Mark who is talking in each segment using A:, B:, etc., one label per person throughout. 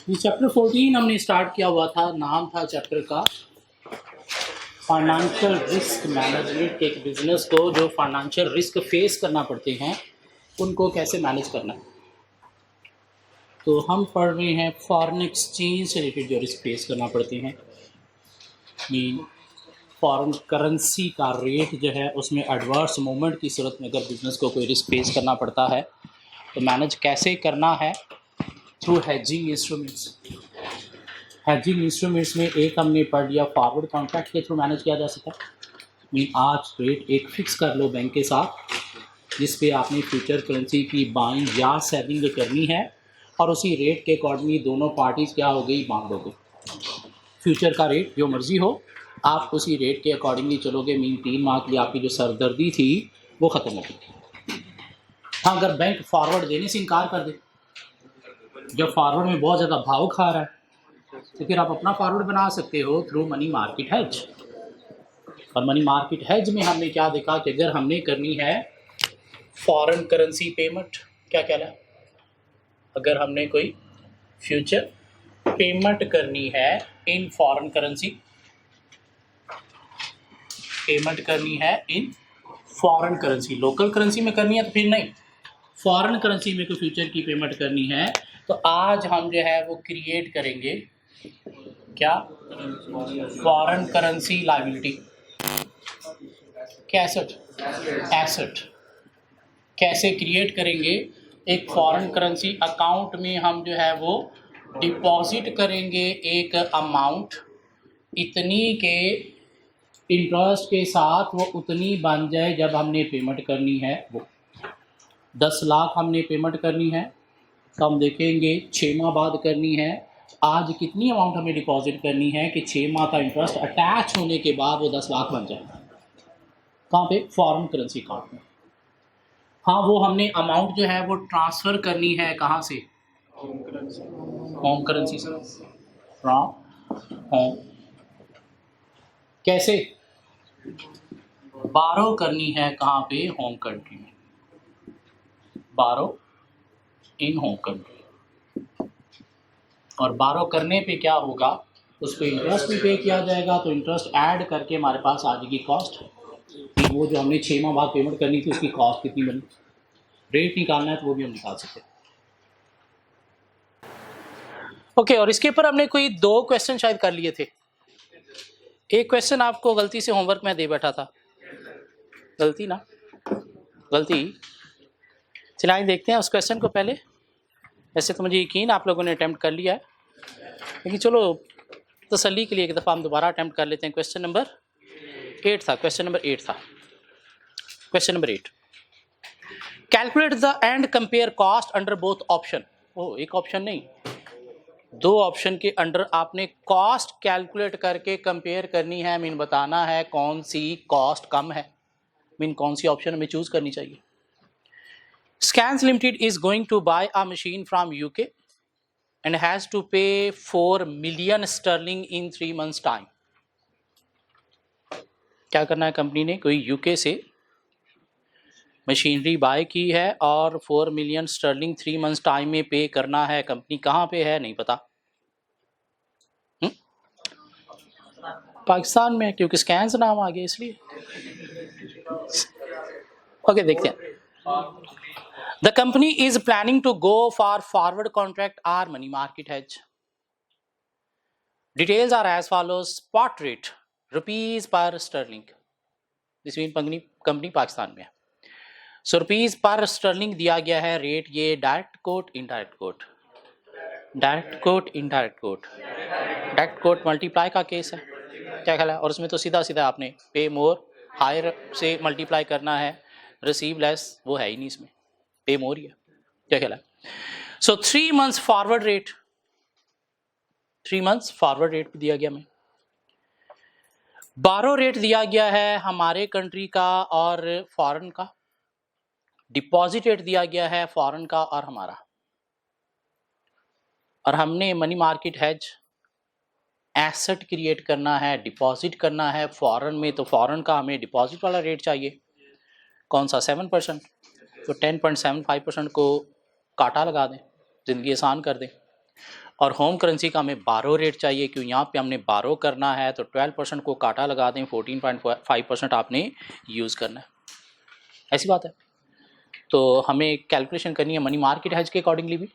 A: ये चैप्टर 14 हमने स्टार्ट किया हुआ था, नाम था चैप्टर का फाइनेंशियल रिस्क मैनेजमेंट। एक बिजनेस को जो फाइनेंशियल रिस्क फेस करना पड़ते हैं उनको कैसे मैनेज करना है। तो हम पढ़ रहे हैं फॉरेन एक्सचेंज से रिलेटेड जो रिस्क फेस करना पड़ते हैं। मीन फॉरेन करेंसी का रेट जो है उसमें एडवर्स मूवमेंट की सूरत में अगर बिजनेस को कोई रिस्क फेस करना पड़ता है तो मैनेज कैसे करना है through hedging instruments. Hedging instruments में एक हमने पढ़ लिया फॉरवर्ड कॉन्ट्रैक्ट के थ्रू मैनेज किया जा सकता है। मीन आज रेट एक फिक्स कर लो बैंक के साथ जिस पे आपने फ्यूचर करेंसी की बाइंग या सेलिंग करनी है और उसी रेट के अकॉर्डिंगली दोनों पार्टीज़ क्या हो गई, बांध दोगे। फ्यूचर का रेट जो मर्जी हो आप उसी रेट के अकॉर्डिंगली चलोगे। मीन 3 माह के लिए आपकी जो सरदर्दी थी वो ख़त्म हो गई। हाँ, अगर बैंक फॉरवर्ड देने से इनकार कर दे, जब फॉरवर्ड में बहुत ज़्यादा भाव खा रहा है तो फिर आप अपना फॉरवर्ड बना सकते हो थ्रू मनी मार्केट हेज। और मनी मार्केट हेज में हमने क्या देखा कि अगर हमने करनी है फॉरेन करेंसी पेमेंट, क्या कहना है, अगर हमने कोई फ्यूचर पेमेंट करनी है इन फॉरेन करेंसी, पेमेंट करनी है इन फॉरेन करेंसी, लोकल करेंसी में करनी है तो फिर नहीं, फॉरेन करेंसी में कोई फ्यूचर की पेमेंट करनी है तो आज हम जो है वो क्रिएट करेंगे क्या, foreign currency liability, cassette asset. कैसे क्रिएट करेंगे, एक फॉरेन करेंसी अकाउंट में हम जो है वो डिपॉजिट करेंगे एक अमाउंट, इतनी के इंटरेस्ट के साथ वो उतनी बन जाए जब हमने पेमेंट करनी है। वो 10 लाख हमने पेमेंट करनी है तो हम देखेंगे 6 माह बाद करनी है। आज कितनी अमाउंट हमें डिपॉजिट करनी है कि 6 माह का इंटरेस्ट अटैच होने के बाद वो 10 लाख बन जाए। कहाँ पे, फॉरेन करेंसी अकाउंट में। हाँ, वो हमने अमाउंट जो है वो ट्रांसफ़र करनी है कहाँ से, होम करेंसी से, फ्रॉम होम। कैसे, बारो करनी है कहाँ पे, होम कंट्री में, बारो इन होम कंट्री। और बारो करने पे क्या होगा, उस पर इंटरेस्ट भी पे किया जाएगा तो इंटरेस्ट ऐड करके हमारे पास आ जाएगी कॉस्ट। वो जो हमने 6 माह बाद पेमेंट करनी थी उसकी कॉस्ट कितनी बनी, रेट निकालना है तो वो भी हम निकाल सकते हैं। ओके, और इसके ऊपर हमने कोई 2 क्वेश्चन शायद कर लिए थे। एक क्वेश्चन आपको गलती से होमवर्क में दे बैठा था, गलती ना, गलती। चलिए देखते हैं उस क्वेश्चन को पहले। वैसे तो मुझे यकीन आप लोगों ने अटैम्प्ट कर लिया है, लेकिन चलो तसल्ली के लिए एक दफ़ा हम दोबारा अटैम्प्ट कर लेते हैं। क्वेश्चन नंबर 8 था, क्वेश्चन नंबर 8 था, question number 8। Calculate the and compare cost under both option. ओ, एक ऑप्शन नहीं, 2 ऑप्शन के अंडर आपने कॉस्ट कैलकुलेट करके कंपेयर करनी है। मीन बताना है कौन सी कॉस्ट कम है, मीन कौन सी ऑप्शन हमें चूज करनी चाहिए। Scans Limited is going to buy a machine from UK and has to pay 4 million sterling in 3 months time। क्या करना है कंपनी ने, कोई यूके से मशीनरी बाय की है और 4 मिलियन स्टर्लिंग 3 मंथ्स टाइम में पे करना है। कंपनी कहाँ पे है नहीं पता, पाकिस्तान में, क्योंकि स्कैन्स नाम आ गया इसलिए। ओके, देखते हैं। The company is planning to go for forward contract or money market hedge. Details are as follows: spot rate rupees per sterling, जिसमें कंपनी पाकिस्तान में है। सो रुपीज पर स्टर्लिंग दिया गया है रेट। ये direct quote, indirect coat, direct quote, indirect coat, direct quote multiply का case है, क्या ख्याल है। और उसमें तो सीधा सीधा आपने पे मोर हायर से मल्टीप्लाई करना है, रिसीव लेस वो है ही नहीं, इसमें पे मोर ही है, क्या ख्याल है। सो 3 months forward rate, 3 months forward rate भी दिया गया हमें। बारो रेट दिया गया है हमारे कंट्री का और फॉरेन का। डिपॉजिट रेट दिया गया है फॉरेन का और हमारा। और हमने money market hedge asset create करना है, डिपॉजिट करना है फॉरेन में, तो फॉरेन का हमें डिपॉजिट वाला रेट चाहिए, कौन सा, 7%। तो 10.75% को काटा लगा दें, ज़िंदगी आसान कर दें। और होम करेंसी का हमें बारो रेट चाहिए, क्यों यहाँ पे हमने बारो करना है तो 12% को काटा लगा दें, 14.5% आपने यूज़ करना है, ऐसी बात है। तो हमें कैलकुलेशन करनी है मनी मार्केट हेज के अकॉर्डिंगली भी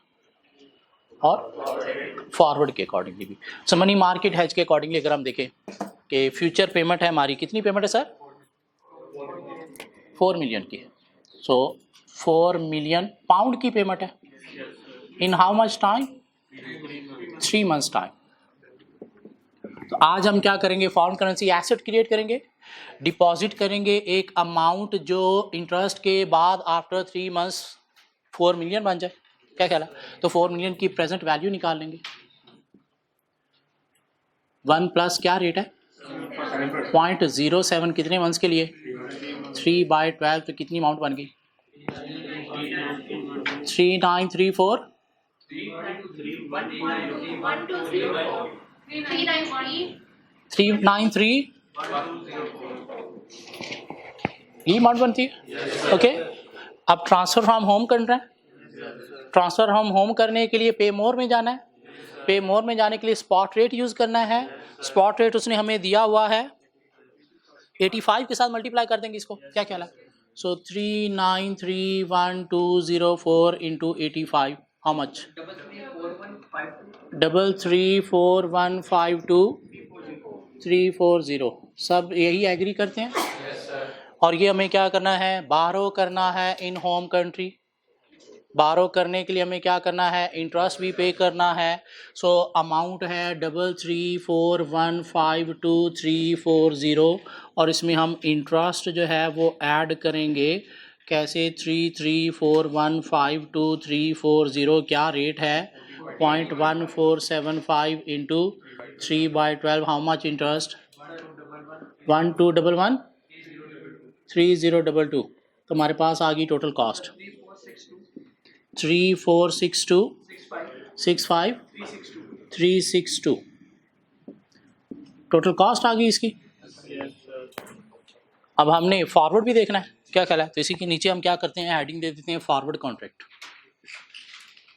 A: और फॉरवर्ड के अकॉर्डिंगली भी। सो मनी मार्केट हेज के अकॉर्डिंगली अगर हम देखें कि फ्यूचर पेमेंट है हमारी, कितनी पेमेंट है सर? 4 मिलियन की। सो 4 मिलियन पाउंड की पेमेंट है in how much time? 3 months time. तो आज हम क्या करेंगे, फॉरेन करेंसी एसेट क्रिएट करेंगे, डिपॉजिट करेंगे एक अमाउंट जो इंटरेस्ट के बाद आफ्टर 3 मंथ्स 4 मिलियन बन जाए, क्या ख्याल है? तो 4 मिलियन की प्रेजेंट वैल्यू निकाल लेंगे। 1 प्लस क्या रेट है? 0.07, कितने मंथ्स के लिए? 3/12, तो कितनी अमाउंट बन गई? 3934 393 ये अमाउंट बनती है। ओके, अब ट्रांसफर फ्रॉम होम कर रहे हैं, ट्रांसफर फ्रॉम होम करने के लिए पे मोर में जाना है, पे मोर में जाने के लिए स्पॉट रेट यूज करना है। स्पॉट रेट उसने हमें दिया हुआ है 85 के साथ मल्टीप्लाई कर देंगे इसको, क्या ख्याल है? सो 3931,204 इंटू 85, हाउ मच? 334152 सब यही एग्री करते हैं। और ये हमें क्या करना है, बारो करना है इन होम कंट्री। बारो करने के लिए हमें क्या करना है, इंटरेस्ट भी पे करना है। सो अमाउंट है 334152,340 और इसमें हम इंटरेस्ट जो है वो ऐड करेंगे। कैसे? 334152,340 क्या रेट है? 0.1475 इंटू 3/12, हाउ मच इंटरेस्ट? 1211 3022। तो हमारे पास आ गई टोटल कॉस्ट 346265 टोटल कॉस्ट आ गई इसकी। अब हमने फॉरवर्ड भी देखना है, क्या ख्याल है? तो इसी के नीचे हम क्या करते हैं, हेडिंग दे देते हैं फॉरवर्ड कॉन्ट्रैक्ट।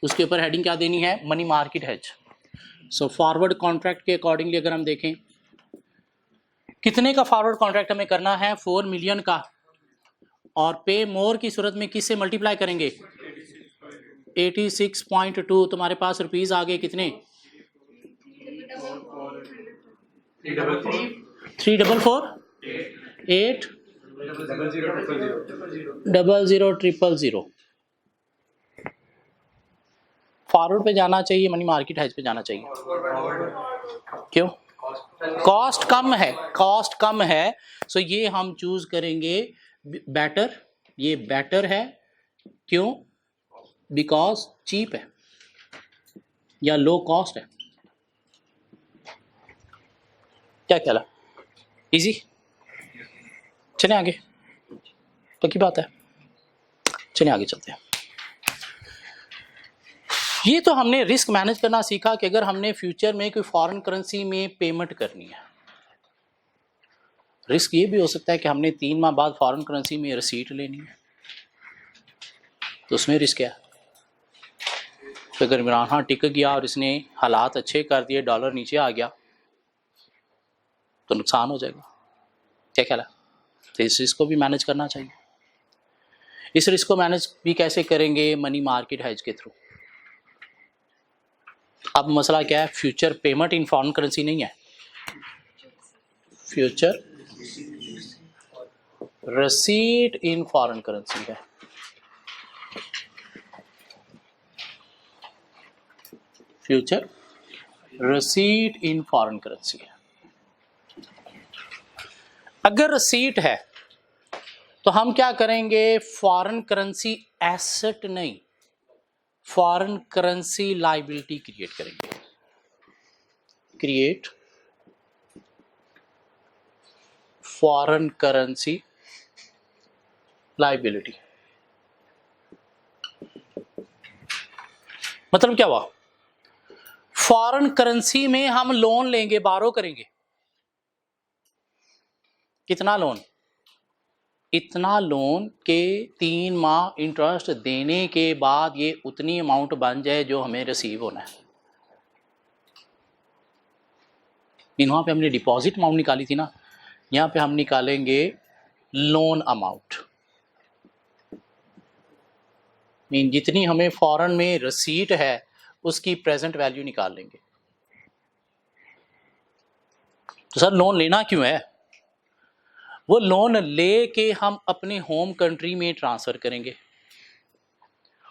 A: उसके ऊपर हेडिंग क्या देनी है? Money market hedge. So forward contract के अकॉर्डिंगली अगर हम देखें कितने का फॉरवर्ड कॉन्ट्रैक्ट हमें करना है, 4 मिलियन का, और पे मोर की सूरत में किससे मल्टीप्लाई करेंगे? 86.2। तुम्हारे पास रुपीज आ गए कितने? 344,800,000 फॉरवर्ड पे जाना चाहिए, मनी मार्केट हेज पे जाना चाहिए? क्यों? कॉस्ट कम है, कॉस्ट कम है। सो ये हम चूज करेंगे बेटर, ये बेटर है। क्यों? बिकॉज चीप है या लो कॉस्ट है, क्या ख्याल है? इजी? चलें आगे, तो की बात है, चलें आगे चलते हैं। ये तो हमने रिस्क मैनेज करना सीखा कि अगर हमने फ्यूचर में कोई फॉरेन करेंसी में पेमेंट करनी है, रिस्क ये भी हो सकता है कि हमने 3 माह बाद फॉरेन करेंसी में रिसीट लेनी है, तो उसमें रिस्क क्या है? तो अगर इमरान खान टिक गया और इसने हालात अच्छे कर दिए, डॉलर नीचे आ गया, तो नुकसान हो जाएगा, क्या ख्याल है? तो इस रिस्क को भी मैनेज करना चाहिए। इस रिस्क को मैनेज भी कैसे करेंगे? मनी मार्केट हेज के थ्रू। अब मसला क्या है, future payment in foreign currency नहीं है, future receipt in foreign currency है। Future receipt in foreign currency है। अगर रिसीट है तो हम क्या करेंगे, फॉरेन करेंसी एसेट नहीं, फॉरेन करेंसी लायबिलिटी क्रिएट करेंगे। Create foreign currency liability. मतलब क्या हुआ, फॉरेन करेंसी में हम लोन लेंगे, बारो करेंगे। कितना लोन? इतना लोन के 3 माह इंटरेस्ट देने के बाद ये उतनी अमाउंट बन जाए जो हमें रिसीव होना है। मीन वहाँ पे हमने डिपॉजिट अमाउंट निकाली थी ना, यहाँ पे हम निकालेंगे लोन अमाउंट। मीन जितनी हमें फॉरेन में रसीट है उसकी प्रेजेंट वैल्यू निकाल लेंगे। तो सर लोन लेना क्यों है? वो लोन लेके हम अपने होम कंट्री में ट्रांसफर करेंगे,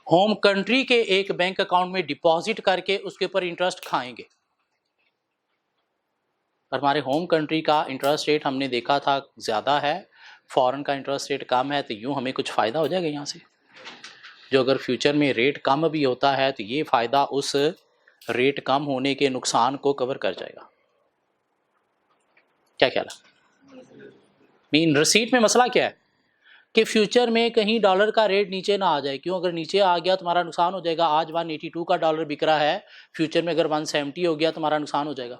A: होम कंट्री के एक बैंक अकाउंट में डिपॉजिट करके उसके ऊपर इंटरेस्ट खाएंगे। और हमारे होम कंट्री का इंटरेस्ट रेट हमने देखा था ज़्यादा है, फॉरेन का इंटरेस्ट रेट कम है, तो यूँ हमें कुछ फ़ायदा हो जाएगा यहाँ से। जो अगर फ्यूचर में रेट कम भी होता है तो ये फ़ायदा उस रेट कम होने के नुकसान को कवर कर जाएगा। क्या ख्याल है? मीन रसीट में मसला क्या है कि फ्यूचर में कहीं डॉलर का रेट नीचे ना आ जाए। क्यों? अगर नीचे आ गया तो तुम्हारा नुकसान हो जाएगा। आज 182 का डॉलर बिक रहा है, फ्यूचर में अगर 170 हो गया तो तुम्हारा नुकसान हो जाएगा।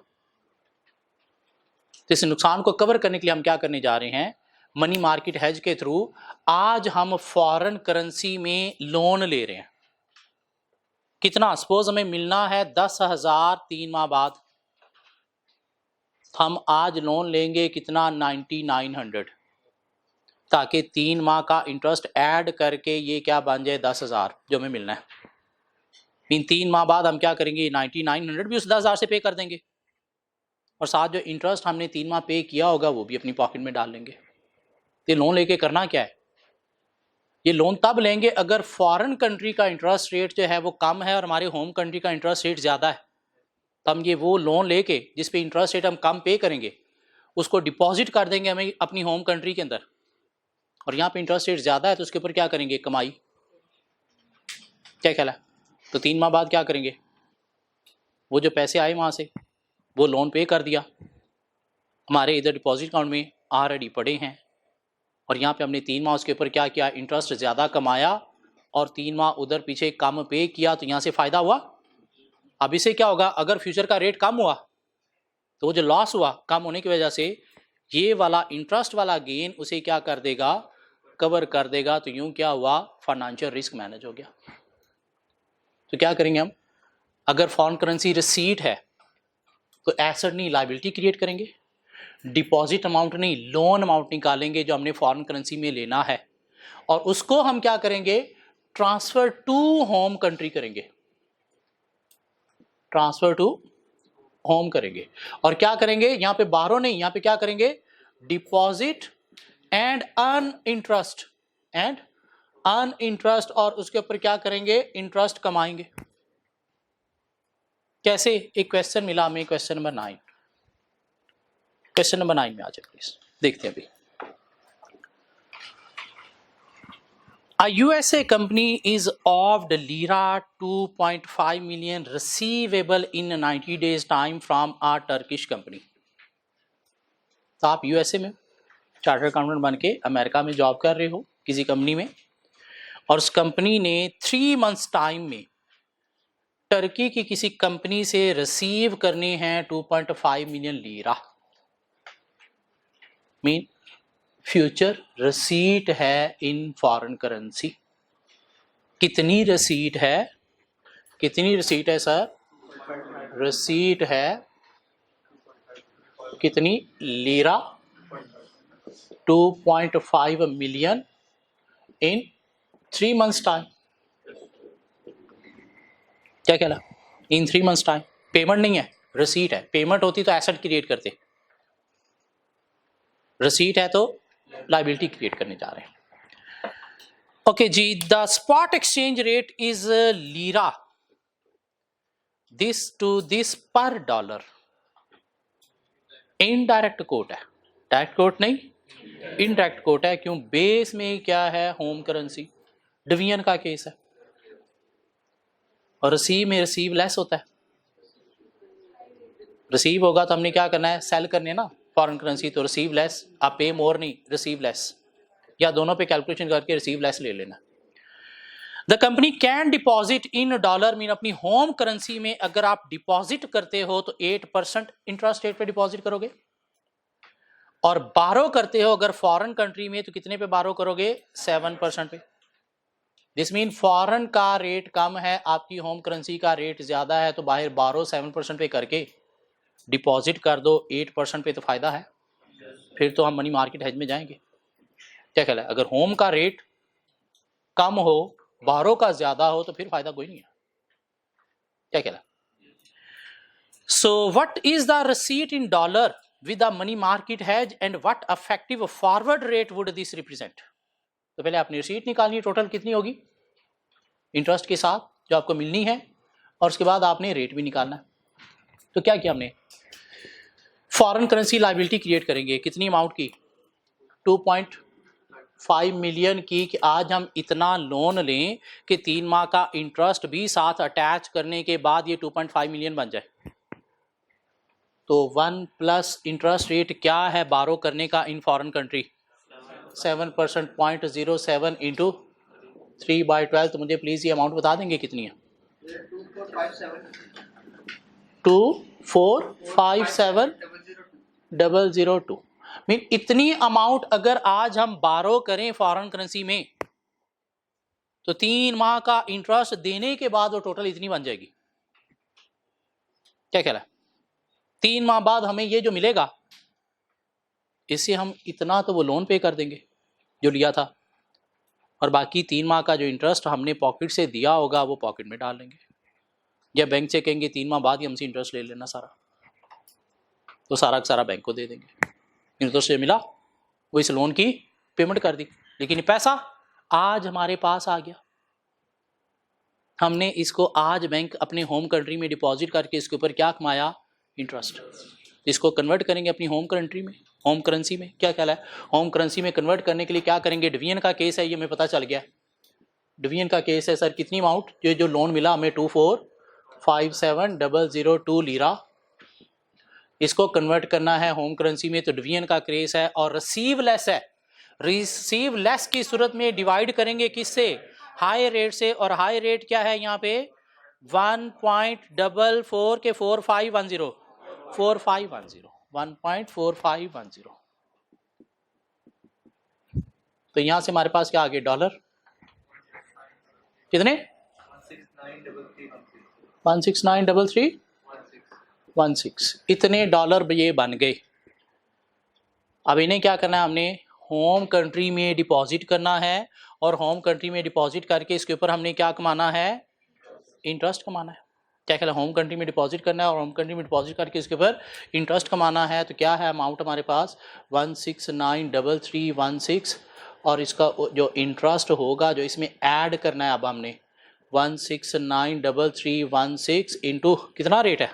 A: तो इस नुकसान को कवर करने के लिए हम क्या करने जा रहे हैं, मनी मार्केट हेज के थ्रू आज हम फॉरेन करेंसी में लोन ले रहे हैं। कितना? सपोज हमें मिलना है 10,000 3 माह बाद, हम आज लोन लेंगे कितना? 9900, ताकि 3 माह का इंटरेस्ट ऐड करके ये क्या बन जाए 10,000 जो हमें मिलना है। इन 3 माह बाद हम क्या करेंगे, 9900 भी उस 10,000 से पे कर देंगे, और साथ जो इंटरेस्ट हमने 3 माह पे किया होगा वो भी अपनी पॉकेट में डाल लेंगे। ये लोन लेके करना क्या है? ये लोन तब लेंगे अगर फॉरेन कंट्री का इंटरेस्ट रेट जो है वो कम है और हमारे होम कंट्री का इंटरेस्ट रेट ज़्यादा है, तो हम ये वो लोन लेके जिस पे इंटरेस्ट रेट हम कम पे करेंगे उसको डिपॉजिट कर देंगे हमें अपनी होम कंट्री के अंदर, और यहाँ पे इंटरेस्ट रेट ज़्यादा है तो उसके ऊपर क्या करेंगे, कमाई। क्या ख्याल है? तो 3 माह बाद क्या करेंगे, वो जो पैसे आए वहाँ से वो लोन पे कर दिया, हमारे इधर डिपॉजिट अकाउंट में ऑलरेडी पड़े हैं, और यहाँ पे हमने 3 माह उसके ऊपर क्या किया, इंटरेस्ट ज़्यादा कमाया और 3 माह उधर पीछे कम पे किया, तो यहाँ से फ़ायदा हुआ। अब इससे क्या होगा, अगर फ्यूचर का रेट कम हुआ तो वो जो लॉस हुआ कम होने की वजह से ये वाला इंटरेस्ट वाला गेन उसे क्या कर देगा, कवर कर देगा। तो यूँ क्या हुआ, फाइनेंशियल रिस्क मैनेज हो गया। तो क्या करेंगे हम, अगर फॉरेन करेंसी रिसीट है तो एसेट नहीं लायबिलिटी क्रिएट करेंगे, डिपॉजिट अमाउंट नहीं लोन अमाउंट निकालेंगे जो हमने फॉरेन करेंसी में लेना है, और उसको हम क्या करेंगे, ट्रांसफर टू होम कंट्री करेंगे, ट्रांसफर टू होम करेंगे। और क्या करेंगे, यहां पे बाहरों नहीं, यहां पे क्या करेंगे, deposit and earn interest, and earn interest, और उसके ऊपर क्या करेंगे, इंटरेस्ट कमाएंगे। कैसे? एक क्वेश्चन मिला हमें, क्वेश्चन नंबर 9, क्वेश्चन नंबर 9 में आ जाए प्लीज, देखते हैं अभी। A USA company is offered lira 2.5 million receivable in 90 days time from a Turkish company. तो आप यूएसए में चार्टर्ड अकाउंटेंट बन के अमेरिका में जॉब कर रहे हो किसी कंपनी में, और उस कंपनी ने 3 मंथ्स टाइम में टर्की की किसी कंपनी से रिसीव करने हैं 2.5 million lira. Mean future receipt है इन फॉरेन करेंसी। कितनी रसीट है, कितनी रसीट है सर, रसीट है कितनी, lira 2.5 million in 3 months time. क्या कहला, इन 3 मंथ्स टाइम। पेमेंट नहीं है, रसीट है। पेमेंट होती तो एसेट क्रिएट करते, रसीट है तो लायबिलिटी क्रिएट करने जा रहे हैं। ओके जी, the spot exchange rate is lira this to this per dollar. Indirect quote है, डायरेक्ट कोट नहीं, इनडायरेक्ट कोट है। क्यों? बेस में क्या है, होम करेंसी। डिवीजन का केस है, और रिसीव में रिसीव लेस होता है। रिसीव होगा तो हमने क्या करना है, सेल करने ना फॉरेन करेंसी, तो रिसीव लेस, आप पे मोर नहीं, रिसीव लेस, या दोनों पे कैलकुलेशन करके रिसीव लेस ले लेना। The company can deposit in dollar, mean अपनी होम करेंसी में अगर आप डिपॉजिट करते हो तो 8% इंटरेस्ट रेट पे डिपॉजिट करोगे, और बारो करते हो अगर फॉरेन कंट्री में तो कितने पे बारो करोगे, 7% पे। दिस मीन फॉरेन का रेट कम है, आपकी होम करेंसी का रेट ज्यादा है, तो बाहर बारो 7% पे करके डिपॉजिट कर दो 8% पे तो फ़ायदा है, फिर तो हम मनी मार्केट हेज में जाएंगे। क्या ख्याल है? अगर होम का रेट कम हो, बारो का ज़्यादा हो, तो फिर फ़ायदा कोई नहीं है। क्या ख्याल है? So what is the receipt in dollar with the money market hedge and what effective forward rate would this represent? तो पहले आपने रिसीट निकालनी है, टोटल कितनी होगी इंटरेस्ट के साथ जो आपको मिलनी है, और उसके बाद आपने रेट भी निकालना है। तो क्या किया हमने, फॉरेन करेंसी लायबिलिटी क्रिएट करेंगे, कितनी अमाउंट की, 2.5 मिलियन की, कि आज हम इतना लोन लें कि 3 माह का इंटरेस्ट भी साथ अटैच करने के बाद ये 2.5 मिलियन बन जाए। तो 1 प्लस इंटरेस्ट रेट क्या है बारो करने का इन फॉरेन कंट्री, 7%, 0.07 इंटू 3/12। तो मुझे प्लीज ये अमाउंट बता देंगे कितनी है? 2457,002 मीन इतनी अमाउंट अगर आज हम बारो करें फॉरेन करेंसी में, तो 3 माह का इंटरेस्ट देने के बाद वो टोटल इतनी बन जाएगी। क्या ख्याल है? 3 माह बाद हमें ये जो मिलेगा, इससे हम इतना तो वो लोन पे कर देंगे जो लिया था, और बाकी 3 माह का जो इंटरेस्ट हमने पॉकेट से दिया होगा वो पॉकेट में डाल लेंगे, या बैंक से कहेंगे 3 माह बाद ही हमसे इंटरेस्ट ले लेना सारा, तो सारा का सारा बैंक को दे देंगे। इंटरेस्ट से मिला, वो इस लोन की पेमेंट कर दी, लेकिन पैसा आज हमारे पास आ गया, हमने इसको आज बैंक अपने होम कंट्री में डिपॉजिट करके इसके ऊपर क्या कमाया, इंटरेस्ट। इसको कन्वर्ट करेंगे अपनी होम कंट्री में, होम करेंसी में। क्या ख्याल है? होम करेंसी में कन्वर्ट करने के लिए क्या करेंगे, डिवीजन का केस है, ये हमें पता चल गया। डिवीजन का केस है सर, कितनी अमाउंट, ये जो लोन मिला हमें 2457,002 लीरा, इसको कन्वर्ट करना है होम करेंसी में, तो डिवीजन का केस है, और रिसीव लेस है। रिसीव लेस की सूरत में डिवाइड करेंगे किससे, हाई रेट से, और हाई रेट क्या है यहाँ पे 1.44 के 4510 4510 1.4510। तो यहां से हमारे पास क्या आ गए, डॉलर कितने, 1693316 इतने डॉलर ये बन गए। अब इन्हें क्या करना है, हमने होम कंट्री में डिपॉजिट करना है, और होम कंट्री में डिपॉजिट करके इसके ऊपर हमने क्या कमाना है, इंटरेस्ट कमाना है। क्या कहला, होम कंट्री में डिपॉजिट करना है, और होम कंट्री में डिपॉजिट करके इसके ऊपर इंटरेस्ट कमाना है। तो क्या है अमाउंट हमारे पास 1693316, और इसका जो इंटरेस्ट होगा जो इसमें ऐड करना है, अब हमने 1693316 इंटू कितना रेट है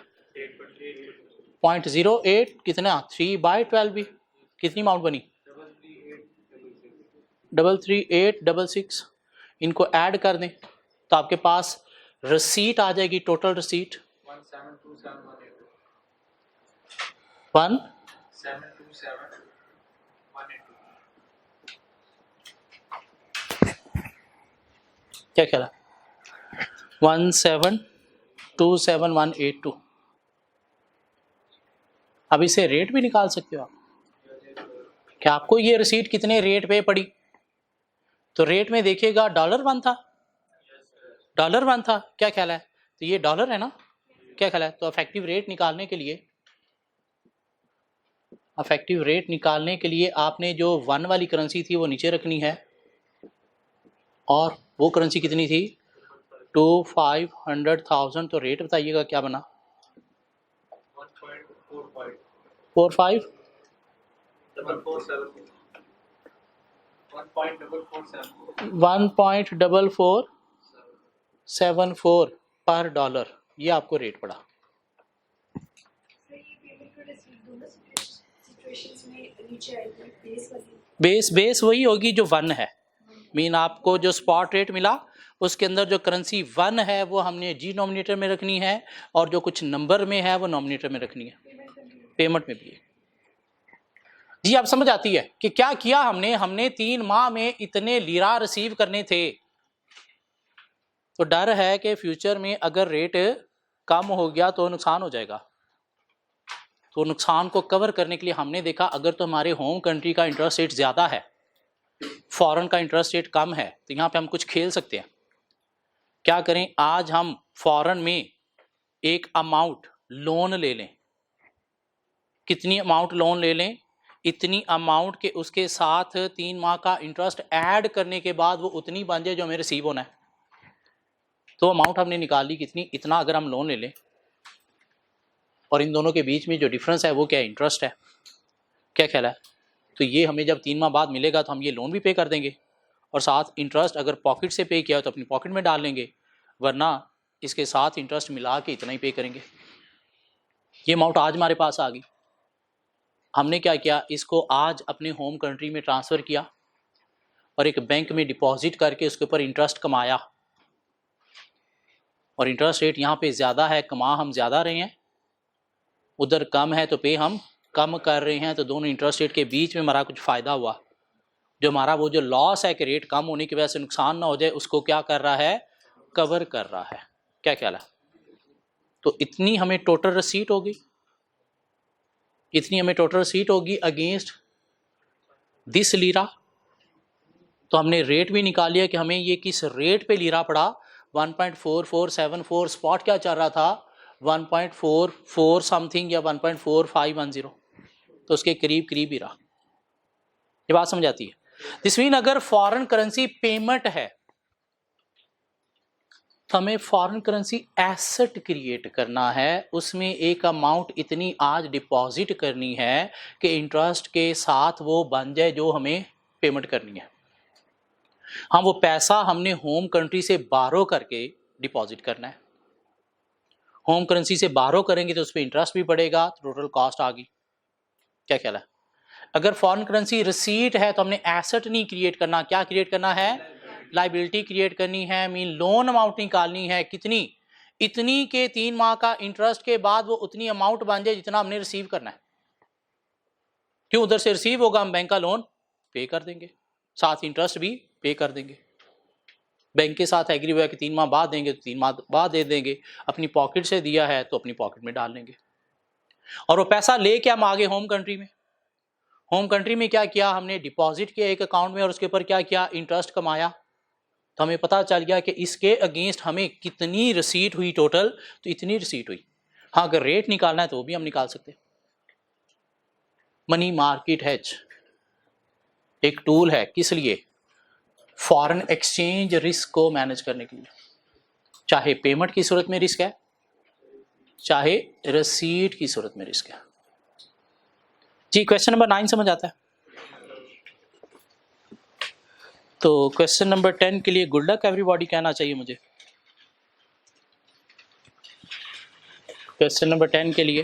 A: 0.08, कितना 3/12 भी, कितनी अमाउंट बनी 33866। इनको ऐड कर दें तो आपके पास रसीट आ जाएगी, टोटल रसीट 1727,182। क्या ख्याल है, 1727182। अब इसे रेट भी निकाल सकते हो आप, क्या आपको ये रसीट कितने रेट पे पड़ी, तो रेट में देखिएगा $1 था, $1 था। क्या ख्याल है, तो ये डॉलर है ना, क्या ख्याल है? तो अफेक्टिव रेट निकालने के लिए, अफेक्टिव रेट निकालने के लिए आपने जो 1 वाली करेंसी थी वो नीचे रखनी है, और वो करेंसी कितनी थी 500,000। तो रेट बताइएगा क्या बना, 1.4474 पर डॉलर, ये आपको रेट पड़ा। बेस वही होगी जो 1 है, मीन आपको जो स्पॉट रेट मिला उसके अंदर जो करेंसी 1 है वो हमने डिनोमिनेटर में रखनी है, और जो कुछ नंबर में है वो नोमिनेटर में रखनी है, पेमेंट में भी है। जी आप समझ आती है कि क्या किया हमने 3 माह में इतने लीरा रिसीव करने थे, तो डर है कि फ्यूचर में अगर रेट कम हो गया तो नुकसान हो जाएगा। तो नुकसान को कवर करने के लिए हमने देखा अगर तो हमारे होम कंट्री का इंटरेस्ट रेट ज़्यादा है, फॉरेन का इंटरेस्ट रेट कम है, तो यहाँ पे हम कुछ खेल सकते हैं। क्या करें, आज हम फॉरेन में एक अमाउंट लोन ले लें, कितनी अमाउंट लोन ले लें, इतनी अमाउंट के उसके साथ 3 माह का इंटरेस्ट ऐड करने के बाद वो उतनी बन जाए जो हमें रिसीव होना है। तो अमाउंट हमने निकाल ली कितनी, इतना अगर हम लोन ले लें और इन दोनों के बीच में जो डिफरेंस है वो क्या इंटरेस्ट है। क्या ख्याल है? तो ये हमें जब 3 माह बाद मिलेगा तो हम ये लोन भी पे कर देंगे और साथ इंटरेस्ट अगर पॉकेट से पे किया तो अपनी पॉकेट में डाल लेंगे, वरना इसके साथ इंटरेस्ट मिला के इतना ही पे करेंगे। ये अमाउंट आज हमारे पास आ गई, हमने क्या किया, इसको आज अपने होम कंट्री में ट्रांसफ़र किया और एक बैंक में डिपॉजिट करके उसके ऊपर इंटरेस्ट कमाया। और इंटरेस्ट रेट यहाँ पे ज़्यादा है, कमा हम ज़्यादा रहे हैं, उधर कम है तो पे हम कम कर रहे हैं। तो दोनों इंटरेस्ट रेट के बीच में हमारा कुछ फ़ायदा हुआ। जो हमारा वो जो लॉस है कि रेट कम होने की वजह से नुकसान ना हो जाए, उसको क्या कर रहा है, कवर कर रहा है। क्या ख्याल है? तो इतनी हमें टोटल रसीट होगी, इतनी हमें टोटल रसीट होगी अगेंस्ट दिस लीरा। तो हमने रेट भी निकाल लिया कि हमें ये किस रेट पे लीरा पड़ा। 1.4474, स्पॉट क्या चल रहा था, 1.44 समथिंग या 1.4510, तो उसके करीब करीब ही रहा। ये बात समझ आती है? दिस मीन अगर फॉरेन करेंसी पेमेंट है तो हमें फॉरेन करेंसी एसेट क्रिएट करना है, उसमें एक अमाउंट इतनी आज डिपॉजिट करनी है कि इंटरेस्ट के साथ वो बन जाए जो हमें पेमेंट करनी है। हाँ, वो पैसा हमने होम कंट्री से बारो करके डिपॉजिट करना है। होम करेंसी से बारो करेंगे तो उस पर इंटरेस्ट भी बढ़ेगा, तो टोटल कॉस्ट आ गई। क्या ख्याल है? अगर फॉरेन करेंसी रिसीट है तो हमने एसेट नहीं क्रिएट करना, क्या क्रिएट करना है, लाइबिलिटी क्रिएट करनी है। मीन लोन अमाउंट निकालनी है, कितनी, इतनी के 3 माह का इंटरेस्ट के बाद वो उतनी अमाउंट बन जाए जितना हमने रिसीव करना है। क्यों, उधर से रिसीव होगा, हम बैंक का लोन पे कर देंगे, साथ इंटरेस्ट भी पे कर देंगे। बैंक के साथ एग्री हुआ कि 3 माह बाद देंगे तो 3 माह बाद दे देंगे, अपनी पॉकेट से दिया है तो अपनी पॉकेट में डाल लेंगे। और वो पैसा लेके हम आगे होम कंट्री में, होम कंट्री में क्या किया, हमने डिपॉजिट किया एक अकाउंट में और उसके ऊपर क्या किया, इंटरेस्ट कमाया। तो हमें पता चल गया कि इसके अगेंस्ट हमें कितनी रिसीट हुई टोटल, तो इतनी रिसीट हुई। हाँ, अगर रेट निकालना है तो वो भी हम निकाल सकते हैं। मनी मार्केट हेज एक टूल है, किस लिए, फॉरेन एक्सचेंज रिस्क को मैनेज करने के लिए। चाहे पेमेंट की सूरत में रिस्क है, चाहे रसीट की सूरत में रिस्क है। जी, क्वेश्चन नंबर 9 समझ आता है? तो क्वेश्चन नंबर 10 के लिए गुड लक एवरीबॉडी कहना चाहिए मुझे। क्वेश्चन नंबर 10 के लिए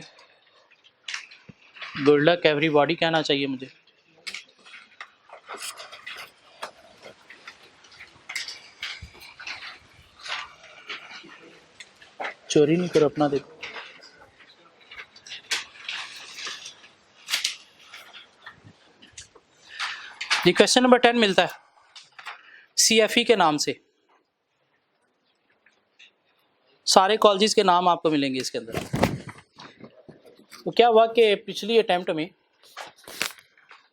A: गुड लक एवरीबॉडी कहना चाहिए मुझे। चोरी नहीं करो, अपना देखो। ये क्वेश्चन नंबर 10 मिलता है CFE के नाम से, सारे कॉलेजेस के नाम आपको मिलेंगे इसके अंदर। तो क्या हुआ कि पिछली अटेम्प्ट में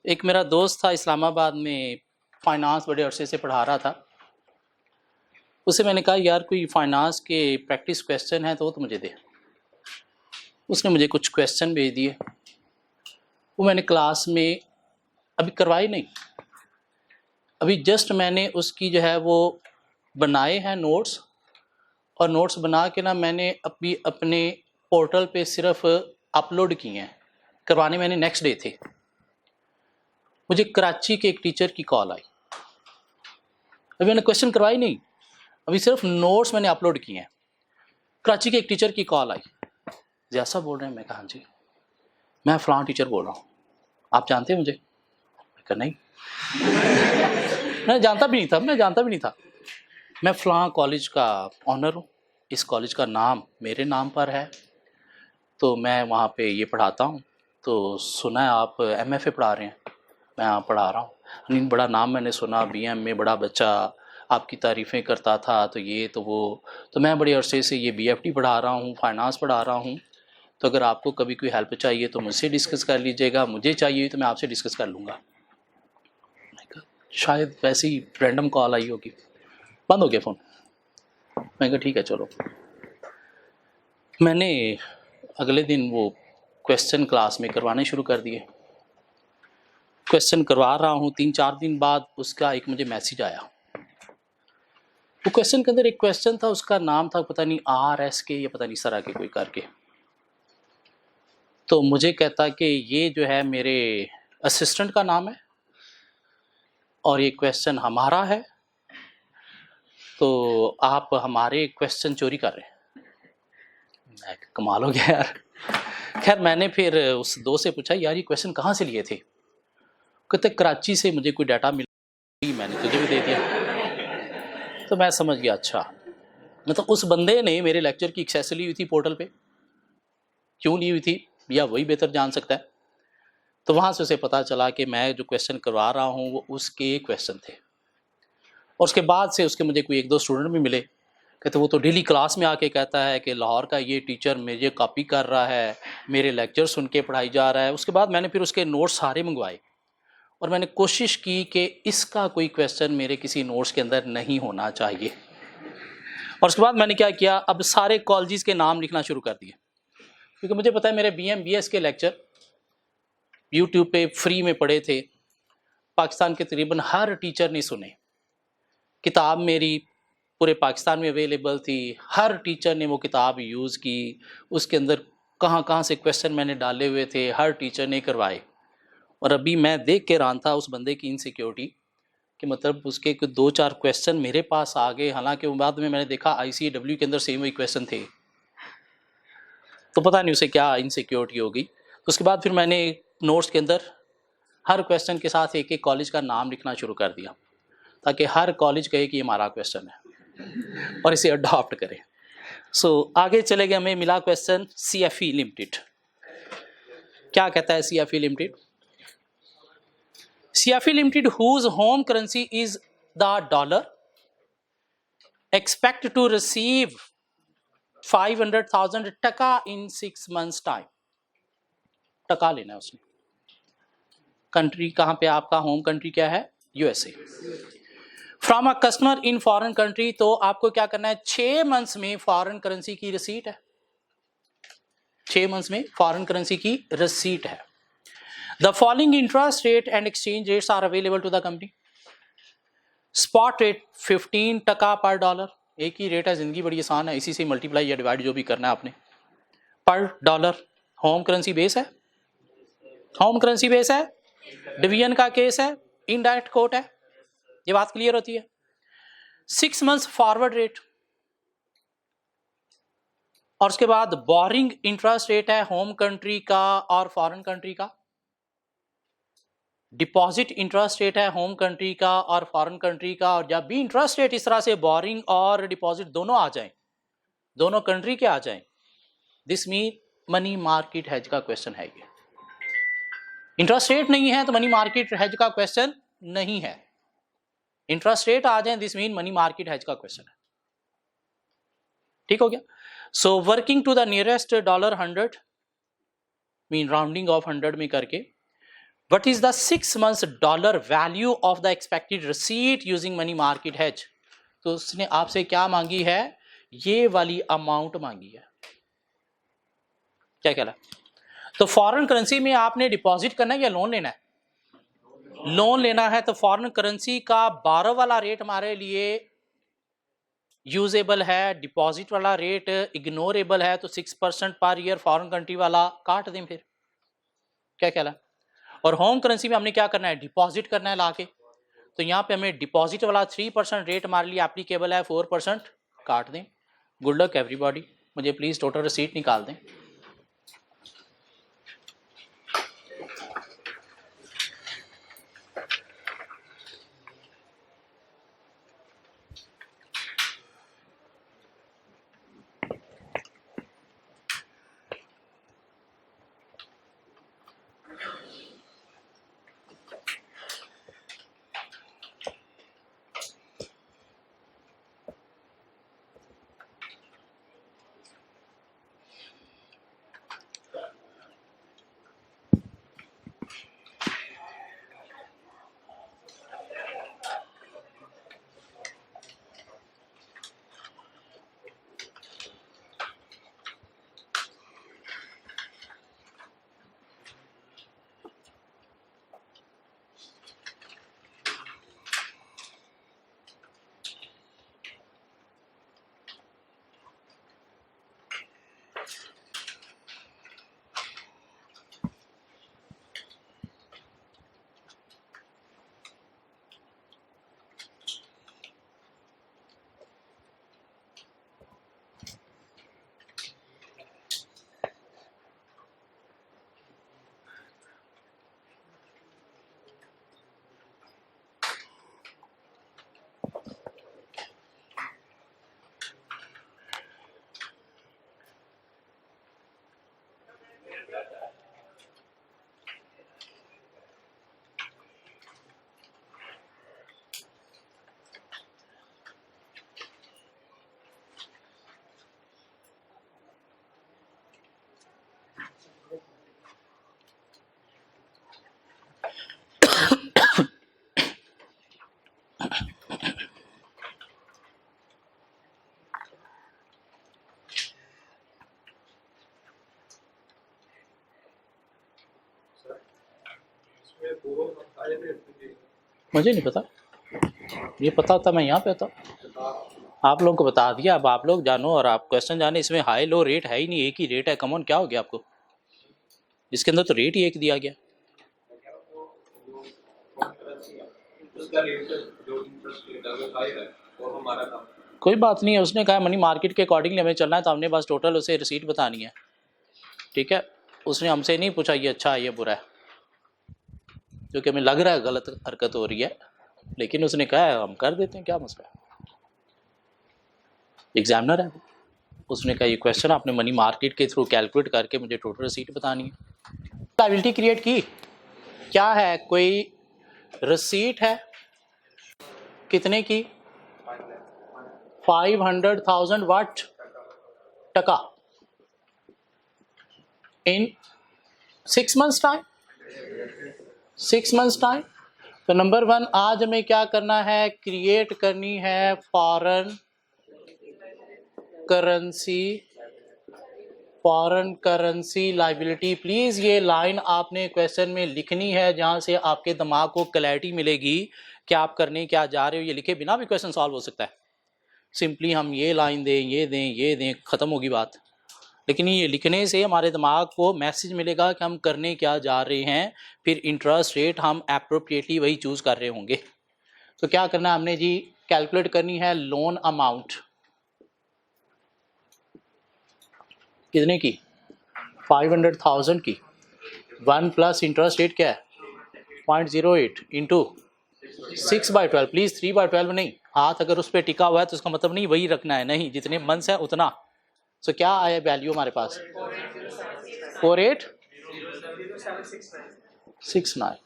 A: एक मेरा दोस्त था इस्लामाबाद में, फाइनेंस बड़े अरसे से पढ़ा रहा था। उसे मैंने कहा यार कोई फाइनेंस के प्रैक्टिस क्वेश्चन है तो वो तो मुझे दे। उसने मुझे कुछ क्वेश्चन भेज दिए, वो मैंने क्लास में अभी करवाई नहीं, अभी जस्ट मैंने उसकी जो है वो बनाए हैं नोट्स, और नोट्स बना के ना मैंने अभी अपने पोर्टल पे सिर्फ अपलोड किए हैं, करवाने मैंने नेक्स्ट डे थे। मुझे कराची के एक टीचर की कॉल आई, अभी मैंने क्वेश्चन करवाई नहीं, अभी सिर्फ नोट्स मैंने अपलोड किए हैं। कराची के एक टीचर की कॉल आई, जैसा बोल रहे हैं। मैं कहा हाँ जी, मैं फ़लाँ टीचर बोल रहा हूँ, आप जानते हैं मुझे? मैं कहा नहीं, मैं जानता भी नहीं था। मैं फ़लाँ कॉलेज का ऑनर हूँ, इस कॉलेज का नाम मेरे नाम पर है, तो मैं वहाँ पे ये पढ़ाता हूँ। तो सुना है आप MFA पढ़ा रहे हैं, मैं यहाँ पढ़ा रहा हूँ, नहीं बड़ा नाम मैंने सुना, BM में बड़ा बच्चा आपकी तारीफ़ें करता था, तो ये तो वो, तो मैं बड़े अरसे से ये BFD पढ़ा रहा हूँ, फाइनेंस पढ़ा रहा हूँ, तो अगर आपको कभी कोई हेल्प चाहिए तो मुझसे डिस्कस कर लीजिएगा, मुझे चाहिए तो मैं आपसे डिस्कस कर लूँगा। शायद वैसे ही रैंडम कॉल आई होगी, बंद हो गया फ़ोन। मैं कहा ठीक है चलो। मैंने अगले दिन वो क्वेश्चन क्लास में करवाने शुरू कर दिए। क्वेश्चन करवा रहा हूँ, 3-4 दिन बाद उसका एक मुझे मैसेज आया। वो क्वेश्चन के अंदर एक क्वेश्चन था, उसका नाम था पता नहीं RSK या पता नहीं सरा के कोई करके। तो मुझे कहता कि ये जो है मेरे असिस्टेंट का नाम है और ये क्वेश्चन हमारा है, तो आप हमारे क्वेश्चन चोरी कर रहे हैं। मैं कमाल हो गया यार। खैर मैंने फिर उस दोस्त से पूछा, यार ये क्वेश्चन कहाँ से लिए थे? कहते कराची से मुझे कोई डाटा मिला, मैंने तुझे भी दे दिया। तो मैं समझ गया, अच्छा मतलब उस बंदे ने मेरे लेक्चर की एक्सेस ली हुई थी पोर्टल पे। क्यों ली हुई थी या वही बेहतर जान सकता है। तो वहाँ से उसे पता चला कि मैं जो क्वेश्चन करवा रहा हूँ वो उसके क्वेश्चन थे। और उसके बाद से उसके मुझे कोई 1-2 स्टूडेंट भी मिले, कहते वो तो डेली क्लास में आके कहता है कि लाहौर का ये टीचर मुझे कॉपी कर रहा है, मेरे लेक्चर सुन के पढ़ाई जा रहा है। उसके बाद मैंने फिर उसके नोट्स सारे मंगवाए और मैंने कोशिश की कि इसका कोई क्वेश्चन मेरे किसी नोट्स के अंदर नहीं होना चाहिए। और उसके बाद मैंने क्या किया, अब सारे कॉलेजेस के नाम लिखना शुरू कर दिए, क्योंकि मुझे पता है मेरे BM BS के लेक्चर यूट्यूब पे फ्री में पढ़े थे, पाकिस्तान के तकरीबन हर टीचर ने सुने। किताब मेरी पूरे पाकिस्तान में अवेलेबल थी, हर टीचर ने वो किताब यूज़ की, उसके अंदर कहाँ कहाँ से क्वेश्चन मैंने डाले हुए थे हर टीचर ने करवाए। और अभी मैं देख के हैरान था उस बंदे की इनसिक्योरिटी कि मतलब उसके 2-4 क्वेश्चन मेरे पास आ गए, हालांकि बाद में मैंने देखा ICAW के अंदर सेम वही क्वेश्चन थे। तो पता नहीं उसे क्या इनसिक्योरिटी होगी। तो उसके बाद फिर मैंने नोट्स के अंदर हर क्वेश्चन के साथ एक एक कॉलेज का नाम लिखना शुरू कर दिया, ताकि हर कॉलेज कहे कि ये हमारा क्वेश्चन है और इसे अडॉप्ट करें। आगे चले गए, हमें मिला क्वेश्चन CFE लिमिटेड। क्या कहता है CFE limited? CFE limited whose home currency is the dollar expect to receive 500,000 taka in 6 months time. टका लेना है उसने। कंट्री कहाँ पे, आपका होम कंट्री क्या है? USA। From a customer in foreign country, तो आपको क्या करना है, 6 months में फॉरेन करेंसी की रिसीट है। 6 months में फॉरेन करेंसी की रिसीट है। The following interest rate and exchange rates are available to the company. Spot rate 15 taka पर डॉलर, एक ही रेट है, जिंदगी बड़ी आसान है, इसी से मल्टीप्लाई या डिवाइड जो भी करना है आपने, पर डॉलर। होम करेंसी बेस है, होम करेंसी बेस है, डिवीजन का केस है, इनडायरेक्ट कोट है, ये बात क्लियर होती है। 6 months फॉरवर्ड रेट, और उसके बाद बोरिंग इंटरेस्ट रेट है होम कंट्री का और फॉरेन कंट्री का। डिपॉजिट इंटरेस्ट रेट है होम कंट्री का और फॉरेन कंट्री का। और जब भी इंटरेस्ट रेट इस तरह से बोरिंग और डिपॉजिट दोनों आ जाएं, दोनों कंट्री के आ जाएं, this mean money market hedge का क्वेश्चन है ये। इंटरेस्ट रेट नहीं है तो मनी मार्केट हेज का क्वेश्चन नहीं है। इंटरेस्ट रेट आ जाए this mean money market hedge का क्वेश्चन है। ठीक हो गया। So working to the nearest $100 mean rounding off 100 में करके, what is the 6 months dollar value of the expected receipt using money market hedge। तो उसने आपसे क्या मांगी है, ये वाली अमाउंट मांगी है। क्या कहला? तो फॉरेन करेंसी में आपने डिपॉजिट करना है या लोन लेना है? लोन लेना है, तो फॉरेन करेंसी का 12 वाला रेट हमारे लिए यूजेबल है, डिपॉजिट वाला रेट इग्नोरेबल है, तो 6% पर ईयर फॉरेन कंट्री वाला काट दें फिर। क्या कहला? और होम करेंसी में हमने क्या करना है, डिपॉजिट करना है लाके, तो यहाँ पे हमें डिपॉजिट वाला 3% रेट हमारे लिए एप्लीकेबल है, 4% काट दें। गुड लक एवरीबॉडी, मुझे प्लीज टोटल रिसीट निकाल दें। मुझे नहीं पता, ये पता होता मैं यहाँ पे होता। आप लोगों को बता दिया, अब आप लोग जानो और आप क्वेश्चन जाने। इसमें हाई लो रेट है ही नहीं, एक ही रेट है। कमॉन, क्या हो गया आपको? इसके अंदर तो रेट ही एक दिया गया। कोई बात नहीं है, उसने कहा मनी मार्केट के अकॉर्डिंगली हमें चलना है, तो हमने बस टोटल उसे रिसीट बतानी है। ठीक है, उसने हमसे नहीं पूछा ये अच्छा है ये बुरा है, क्योंकि हमें लग रहा है गलत हरकत हो रही है, लेकिन उसने कहा है हम कर देते हैं, क्या मसला है। एग्जामिनर है, उसने कहा ये क्वेश्चन आपने मनी मार्केट के थ्रू कैलकुलेट करके मुझे टोटल रिसीट बतानी है। लायबिलिटी क्रिएट की, क्या है, कोई रिसीट है कितने की? 500,000 वाट टका इन 6 months टाइम। 6 months time. तो नंबर 1 आज हमें क्या करना है, क्रिएट करनी है फॉरेन करेंसी लाइबिलिटी। प्लीज ये लाइन आपने क्वेश्चन में लिखनी है, जहां से आपके दिमाग को क्लैरिटी मिलेगी कि आप करने क्या जा रहे हो। ये लिखे बिना भी क्वेश्चन सॉल्व हो सकता है, सिंपली हम ये लाइन दें, ये दें, ये दें, खत्म होगी बात। लेकिन ये लिखने से हमारे दिमाग को मैसेज मिलेगा कि हम करने क्या जा रहे हैं, फिर इंटरेस्ट रेट हम एप्रोप्रिएटली वही चूज कर रहे होंगे। तो क्या करना है हमने जी, कैलकुलेट करनी है लोन अमाउंट कितने की, 500,000 की। 1 प्लस इंटरेस्ट रेट क्या है 0.08 इंटू 6/12। प्लीज 3/12 नहीं, हाथ अगर उस पर टिका हुआ है तो उसका मतलब नहीं वही रखना है, नहीं, जितने मंथ्स है उतना। सो क्या आया वैल्यू हमारे पास 4869।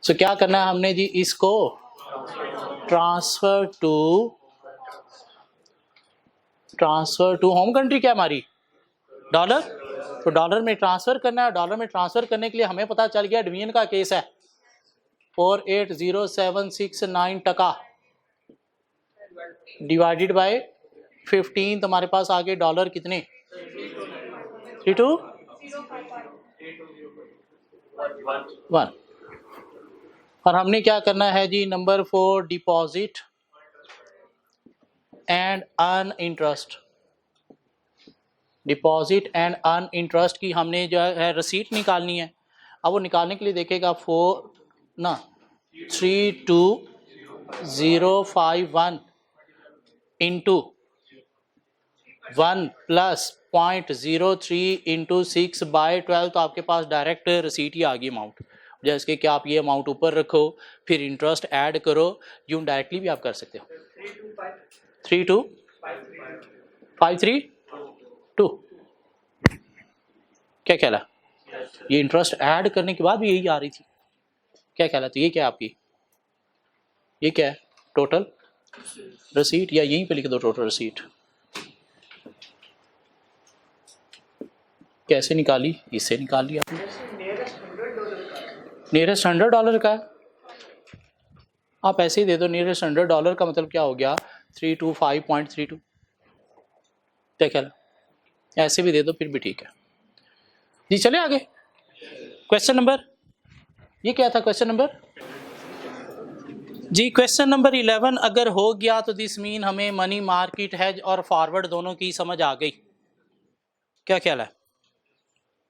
A: सो क्या करना है हमने जी, इसको ट्रांसफर टू होम कंट्री क्या हमारी डॉलर, तो डॉलर में ट्रांसफर करना है। डॉलर में ट्रांसफर करने के लिए हमें पता चल गया डिवीजन का केस है 480769 टका डिवाइडेड बाय 15, तो हमारे पास आगे डॉलर कितने 32.1। और हमने क्या करना है जी, number 4 deposit and earn interest. Deposit and earn interest की हमने जो है रसीट निकालनी है। अब वो निकालने के लिए देखेगा 32051 इंटू 1 प्लस 0.03 इंटू 6/12, तो आपके पास डायरेक्ट रसीट ही आ गई अमाउंट। जैसे कि आप ये अमाउंट ऊपर रखो, फिर इंटरेस्ट ऐड करो, यूं डायरेक्टली भी आप कर सकते हो। 32532 क्या कहला, ये इंटरेस्ट ऐड करने के बाद भी यही आ रही थी, क्या कहला। तो ये क्या है आपकी, ये क्या है टोटल रसीट, या यहीं पे लिख दो टोटल रसीट। कैसे निकाली, इससे निकाल लिया आपने। नियरेस्ट $100 का है, आप ऐसे ही दे दो। नियरेस्ट $100 का मतलब क्या हो गया 325.32, क्या कहला, ऐसे भी दे दो फिर भी ठीक है जी। चले आगे, क्वेश्चन नंबर, ये क्या था क्वेश्चन नंबर जी, क्वेश्चन नंबर 11 अगर हो गया तो दिस मीन हमें मनी मार्केट हेज और फॉरवर्ड दोनों की समझ आ गई। क्या ख्याल है,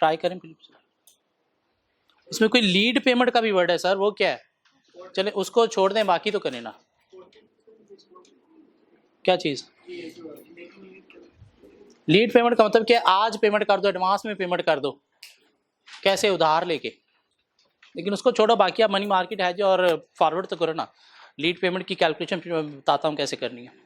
A: ट्राई करें प्लीज। इसमें कोई लीड पेमेंट का भी वर्ड है सर, वो क्या है, चले उसको छोड़ दें, बाकी तो करें ना। क्या चीज, लीड पेमेंट का मतलब क्या, आज पेमेंट कर दो, एडवांस में पेमेंट कर दो, कैसे, उधार लेके। लेकिन उसको छोड़ो, बाकी आप मनी मार्केट है जो और फॉरवर्ड तो करो ना। लीड पेमेंट की कैलकुलेशन फिर मैं बताता हूँ कैसे करनी है।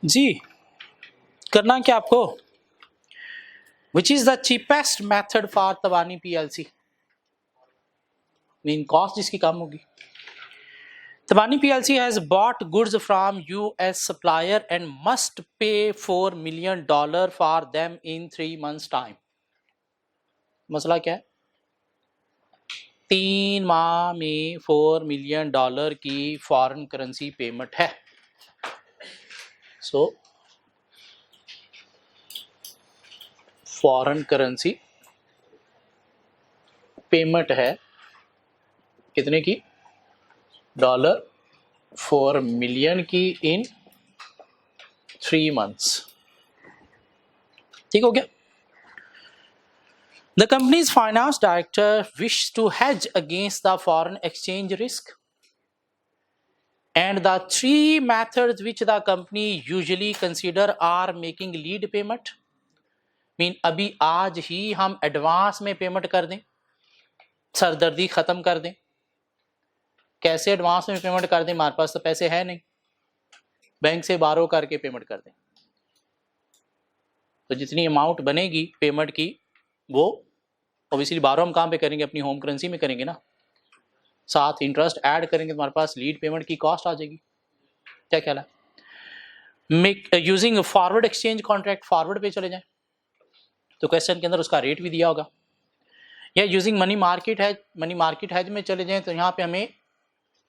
A: जी, करना क्या आपको? Which is the cheapest method for Tawani PLC? Mean cost जिसकी कम होगी। Tawani PLC has bought goods from US supplier and must pay $4 million for them in 3 months time. मसला क्या है? 3 माह में $4 million की फॉरेन करेंसी पेमेंट है। सो फॉरेन करेंसी पेमेंट है कितने की? $4 million की इन 3 months। ठीक हो गया? The company's finance director wished to hedge against the foreign exchange risk, and the 3 methods which the company usually consider are making lead payment, mean अभी आज ही हम एडवांस में पेमेंट कर दें, सरदर्दी खत्म कर दें। कैसे एडवांस में पेमेंट कर दें? हमारे पास तो पैसे है नहीं, बैंक से बारो करके पेमेंट कर दें। तो जितनी अमाउंट बनेगी पेमेंट की वो ऑब्वियसली बारो हम कहाँ पे करेंगे? अपनी होम करेंसी में करेंगे ना। साथ इंटरेस्ट ऐड करेंगे तो हमारे पास लीड पेमेंट की कॉस्ट आ जाएगी। क्या ख्याल है? Make using forward exchange contract, forward पे चले जाएं तो क्वेश्चन के अंदर उसका रेट भी दिया होगा। या using money market has, money market has में चले जाएं तो यहाँ पे हमें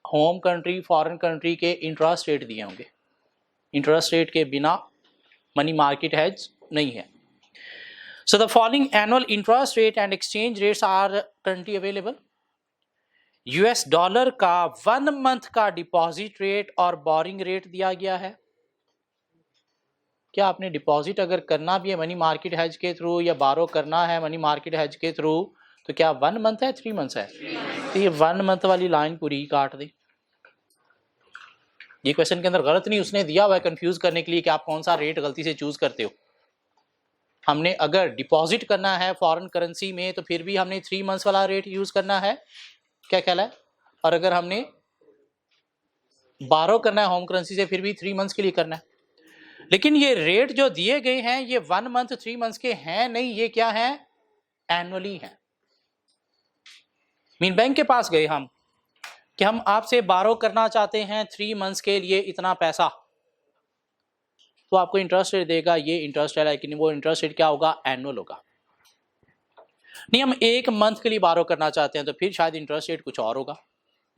A: होम कंट्री फॉरेन कंट्री के इंटरेस्ट रेट दिए होंगे। इंटरेस्ट रेट के बिना मनी मार्केट हैज नहीं है। So the following annual interest rate and exchange rates are currently available. US dollar का 1 month का डिपॉजिट रेट और बोरिंग रेट दिया गया है। क्या आपने डिपॉजिट अगर करना भी है मनी मार्केट हैज के थ्रू या बारो करना है मनी मार्केट हैज के थ्रू तो क्या 1 month है 3 months है? तो ये 1 month वाली लाइन पूरी काट दे। ये क्वेश्चन के अंदर गलत नहीं उसने दिया हुआ है कंफ्यूज करने के लिए कि आप कौन सा रेट गलती से चूज करते हो। हमने अगर डिपॉजिट करना है फॉरेन करेंसी में तो फिर भी हमने 3 months वाला रेट यूज करना है। क्या ख्याल है? और अगर हमने बारो करना है होम करेंसी से फिर भी 3 months के लिए करना है। लेकिन ये रेट जो दिए गए हैं ये 1 month 3 months के हैं नहीं, ये क्या है? एनुअली है। मीन बैंक के पास गए हम कि हम आपसे बारो करना चाहते हैं 3 months के लिए इतना पैसा, तो आपको इंटरेस्ट रेट देगा, ये इंटरेस्ट है, लेकिन वो इंटरेस्ट रेट क्या होगा? एनुअल होगा। नहीं हम 1 month के लिए बारो करना चाहते हैं तो फिर शायद इंटरेस्ट रेट कुछ और होगा,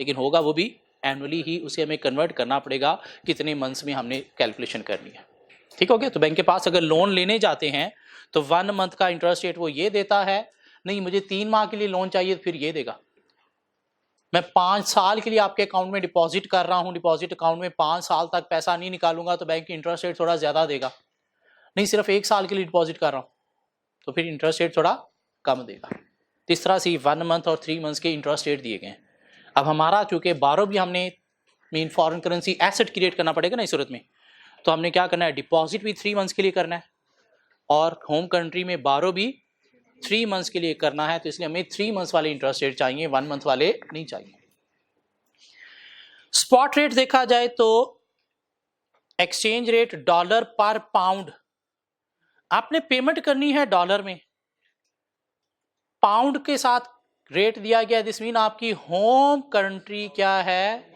A: लेकिन होगा वो भी एनुअली ही। उसे हमें कन्वर्ट करना पड़ेगा कितने मंथ्स में हमने कैलकुलेशन करनी है। ठीक हो गया? तो बैंक के पास अगर लोन लेने जाते हैं तो 1 month का इंटरेस्ट रेट वो ये देता है। नहीं मुझे 3 माह के लिए लोन चाहिए तो फिर ये देगा। मैं 5 साल के लिए आपके अकाउंट में डिपॉजिट कर रहा हूं, डिपॉजिट अकाउंट में 5 साल तक पैसा नहीं निकालूंगा तो बैंक की इंटरेस्ट रेट थोड़ा ज्यादा देगा। नहीं सिर्फ 1 साल के लिए डिपॉजिट कर रहा हूं तो फिर इंटरेस्ट रेट थोड़ा कम देगा। तो इस तरह से 1 month और 3 months के इंटरेस्ट रेट दिए गए हैं। अब हमारा चूंकि बारो भी हमने mean foreign currency asset create करना पड़ेगा ना इस सूरत में, तो हमने क्या करना है? डिपॉजिट भी 3 months के लिए करना है और होम कंट्री में बारो भी 3 months के लिए करना है। तो इसलिए हमें 3 months वाले इंटरेस्ट रेट चाहिए, 1 month वाले नहीं चाहिए। स्पॉट रेट देखा जाए तो एक्सचेंज रेट डॉलर पर पाउंड, आपने पेमेंट करनी है डॉलर में, पाउंड के साथ रेट दिया गया, दिस मीन आपकी होम कंट्री क्या है,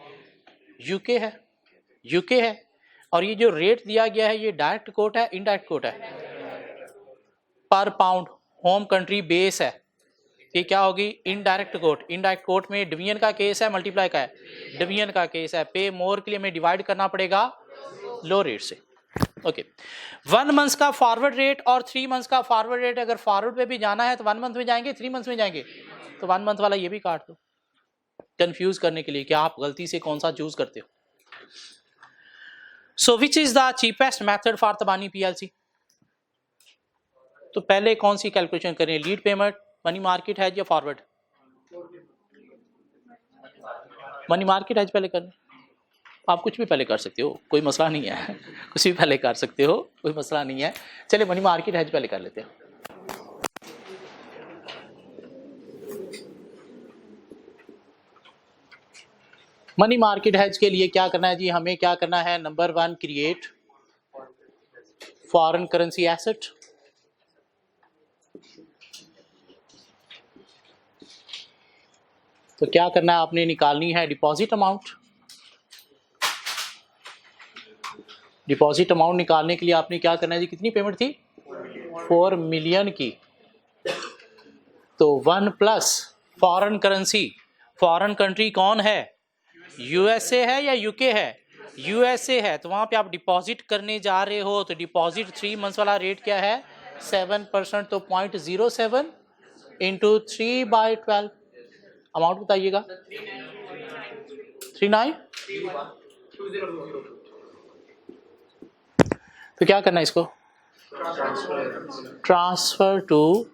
A: यूके है, यूके है। और ये जो रेट दिया गया है ये डायरेक्ट कोट है, इनडायरेक्ट कोट है, पर पाउंड होम कंट्री बेस है, ये क्या होगी, इनडायरेक्ट कोट। इनडायरेक्ट कोट में डिवीजन का केस है, मल्टीप्लाई का है, डिवीजन का केस है, पे मोर के लिए हमें डिवाइड करना पड़ेगा लो रेट से। ओके, 1 मंथ का फॉरवर्ड रेट और 3 मंथ का फॉरवर्ड रेट, अगर फॉरवर्ड पे भी जाना है तो 1 मंथ में जाएंगे, 3 मंथ में जाएंगे, तो 1 मंथ वाला ये भी काट दो, कंफ्यूज करने के लिए कि आप गलती से कौन सा चूज करते हो। So which is the cheapest method for Tabani PLC, तो पहले कौन सी कैलकुलेशन करें, lead payment, money market hedge या फॉरवर्ड, मनी मार्केट हेज पहले करना, आप कुछ भी पहले कर सकते हो, कोई मसला नहीं है कुछ भी पहले कर सकते हो, कोई मसला नहीं है। चलिए मनी मार्केट हेज पहले कर लेते हैं। मनी मार्केट हेज के लिए क्या करना है जी, हमें क्या करना है, number 1 create foreign currency asset, तो क्या करना है, आपने निकालनी है डिपॉजिट अमाउंट। डिपॉजिट अमाउंट निकालने के लिए आपने क्या करना है जी, कितनी पेमेंट थी, 4 मिलियन की, तो 1 plus foreign currency, foreign country कौन है, यूएसए है या यूके है, यूएसए है, तो वहां पे आप डिपॉजिट करने जा रहे हो, तो डिपॉजिट 3 मंथ्स वाला रेट क्या है, 7%, तो 0.07 इंटू 3/12, अमाउंट बताइएगा, 39, तो क्या करना है इसको, ट्रांसफर टू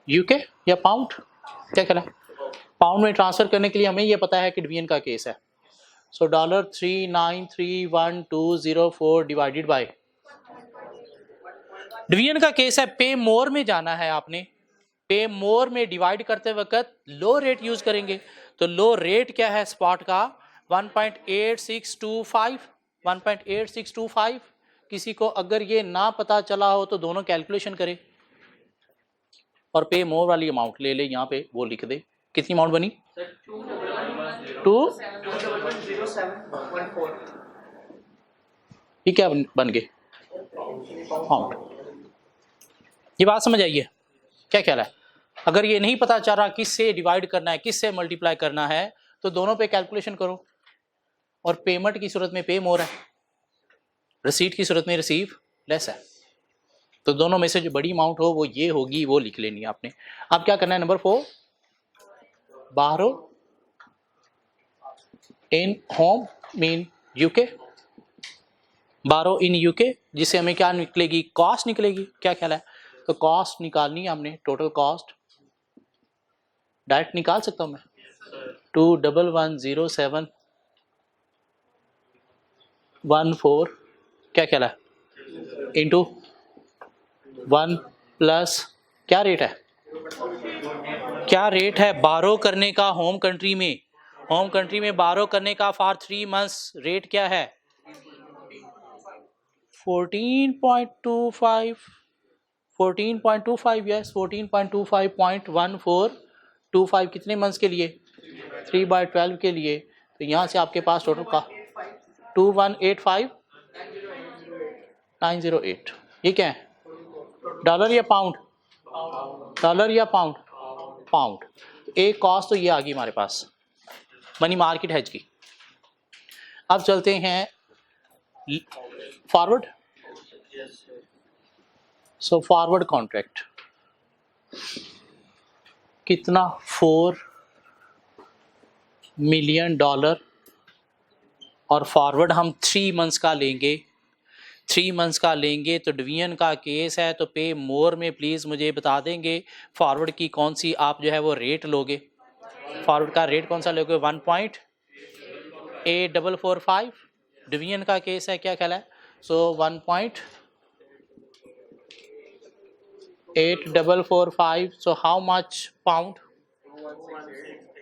A: यूके या पाउंड, क्या करना है, पाउंड में ट्रांसफर करने के लिए हमें ये पता है कि डिवीजन का केस है, सो $3931204 डिवाइडेड बाय, डिवीजन का केस है, पे मोर में जाना है आपने, पे मोर में डिवाइड करते वक्त लो रेट यूज करेंगे, तो लो रेट क्या है स्पॉट का, 1.8625, 1.8625, किसी को अगर ये ना पता चला हो तो दोनों कैलकुलेशन करे और पे मोर वाली अमाउंट ले ले, यहाँ पे वो लिख दे, कितनी अमाउंट बनी, 2, ये क्या बन गए अमाउंट, ये बात समझ आइए क्या ख्याल है। अगर ये नहीं पता चल रहा किससे डिवाइड करना है, किससे मल्टीप्लाई करना है, तो दोनों पे कैलकुलेशन करो, और पेमेंट की सूरत में पे मोर है, रिसीट की सूरत में रिसीव लेस है, तो दोनों में से जो बड़ी अमाउंट हो वो ये होगी, वो लिख लेनी है आपने। अब क्या करना है, नंबर 4 बारो इन होम मीन यूके, बारो इन यूके, जिससे हमें क्या निकलेगी, कॉस्ट निकलेगी, क्या ख्याल है, तो कॉस्ट निकालनी है हमने, टोटल कॉस्ट डायरेक्ट निकाल सकता हूं मैं, 2110714, क्या ख्याल है, इंटू 1 प्लस क्या रेट है, क्या रेट है बारो करने का होम कंट्री में, होम कंट्री में बारो करने का फॉर 3 मंथ्स रेट क्या है, 14.25, 14.25, यस 14.25.1425, कितने मंथ्स के लिए, 3/12 के लिए, तो यहाँ से आपके पास टोटल का 2185908, ये क्या है, डॉलर या पाउंड, डॉलर या पाउंड, पाउंड, एक कॉस्ट तो ये आ गई हमारे पास मनी मार्केट हेज की। अब चलते हैं फॉरवर्ड, सो फॉरवर्ड कॉन्ट्रैक्ट कितना, $4 मिलियन, और फॉरवर्ड हम 3 मंथ्स का लेंगे, 3 मंथ्स का लेंगे, तो डिवीजन का केस है, तो पे मोर में प्लीज़ मुझे बता देंगे फॉरवर्ड की कौन सी आप जो है वो रेट लोगे, फॉरवर्ड का रेट कौन सा लोगे, 1.8445, डिवीजन का केस है, क्या ख्याल है, सो 1.8445, so how much pound,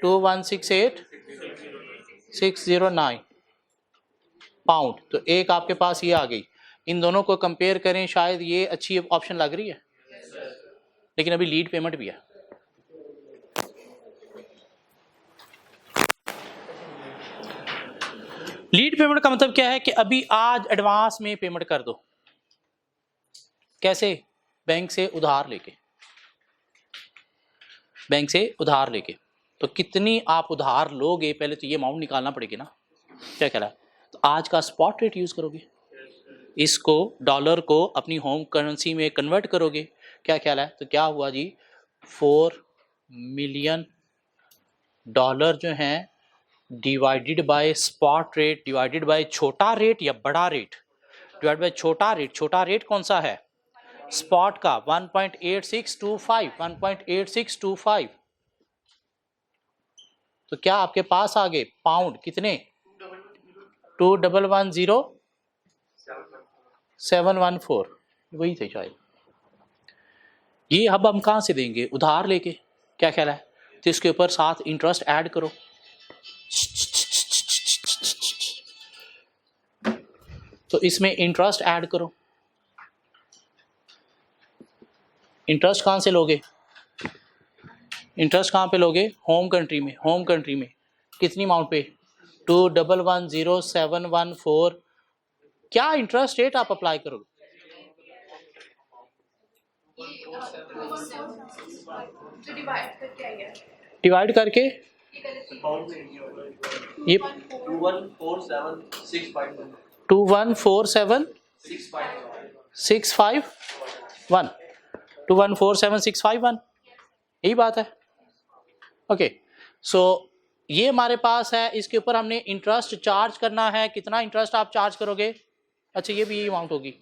A: 2168609, pound, तो एक आपके पास ये आ गई। इन दोनों को कंपेयर करें, शायद ये अच्छी ऑप्शन लग रही है, लेकिन अभी लीड पेमेंट भी है। लीड पेमेंट का मतलब क्या है कि अभी आज एडवांस में पेमेंट कर दो। कैसे? बैंक से उधार लेके, बैंक से उधार लेके। तो कितनी आप उधार लोगे, पहले तो ये अमाउंट निकालना पड़ेगी ना। क्या कह रहा है? तो आज का स्पॉट रेट यूज करोगे, इसको डॉलर को अपनी होम करेंसी में कन्वर्ट करोगे। क्या ख्याल है? तो क्या हुआ जी, 4 मिलियन डॉलर जो हैं divided by spot rate divided by छोटा रेट या बड़ा रेट, डिवाइड बाय छोटा रेट। छोटा रेट कौन सा है? स्पॉट का 1.8625, 1.8625। तो क्या आपके पास आ गए पाउंड कितने? 210714, वही थे शायद। ये अब हम कहां से देंगे? उधार लेके। क्या ख्याल है? तो इसके ऊपर साथ इंटरेस्ट ऐड करो। तो इसमें इंटरेस्ट ऐड करो। इंटरेस्ट कहां से लोगे? इंटरेस्ट कहां पे लोगे? होम कंट्री में। होम कंट्री में कितनी अमाउंट पे? 210714। क्या इंटरेस्ट रेट आप अप्लाई करोगे? डिवाइड करके ये 2147,651 2147,651, यही बात है। ओके, सो ये हमारे पास है, इसके ऊपर हमने इंटरेस्ट चार्ज करना है। कितना इंटरेस्ट आप चार्ज करोगे? अच्छा, ये भी अमाउंट होगी